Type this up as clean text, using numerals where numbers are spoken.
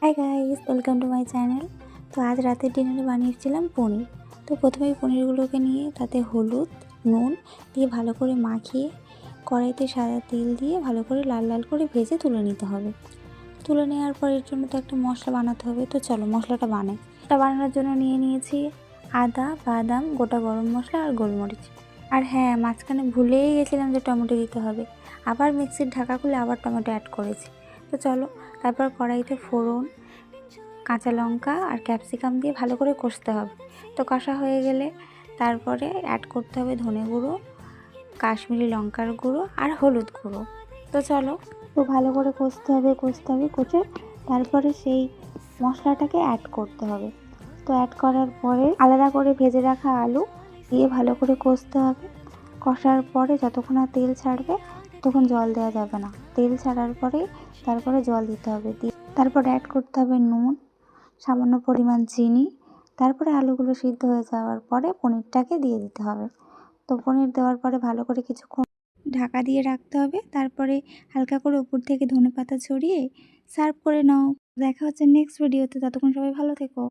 Hi guys, welcome to my channel. তো আজ রাতের ডিনারে বানিয়েছিলাম পনির। তো প্রথমেই পনিরগুলোকে নিয়ে তাতে হলুদ, নুন দিয়ে ভালো করে মাখিয়ে কড়াইতে সাদা তেল দিয়ে ভালো করে লাল লাল করে ভেজে তুলে নিতে হবে। তুলে নেওয়ার পর এর জন্য তো একটা মশলা বানাতে হবে। তো চলো মশলাটা বানাই। এটা বানানোর জন্য নিয়ে নিয়েছি আদা, বাদাম, গোটা গরম মশলা আর গোলমরিচ। আর হ্যাঁ, মাঝখানে ভুলেই গেছিলাম যে টমেটো দিতে হবে। আবার মিক্সির ঢাকা খুলে আবার টমেটো অ্যাড করেছি। তো চলো, তারপর কড়াইতে ফোড়ন, কাঁচা লঙ্কা আর ক্যাপসিকাম দিয়ে ভালো করে কষতে হবে। তো কষা হয়ে গেলে তারপরে অ্যাড করতে হবে ধনে গুঁড়ো, কাশ্মীরি লঙ্কার গুঁড়ো আর হলুদ গুঁড়ো। তো চলো, তো ভালো করে কষতে হবে কষে তারপরে সেই মশলাটাকে অ্যাড করতে হবে। তো অ্যাড করার পরে আলাদা করে ভেজে রাখা আলু দিয়ে ভালো করে কষতে হবে। কষার পরে যতক্ষণ না তেল ছাড়বে তখন জল দেওয়া যাবে না। তেল ছাড়ার পরে তারপরে জল দিতে হবে। তারপর অ্যাড করতে হবে নুন, সামান্য পরিমাণ চিনি। তারপরে আলুগুলো সিদ্ধ হয়ে যাওয়ার পরে পনিরটাকে দিয়ে দিতে হবে। তো পনির দেওয়ার পরে ভালো করে কিছুক্ষণ ঢাকা দিয়ে রাখতে হবে। তারপরে হালকা করে উপর থেকে ধনেপাতা ছড়িয়ে সার্ভ করে নাও। দেখা হচ্ছে নেক্সট ভিডিওতে। ততক্ষণ সবাই ভালো থেকো।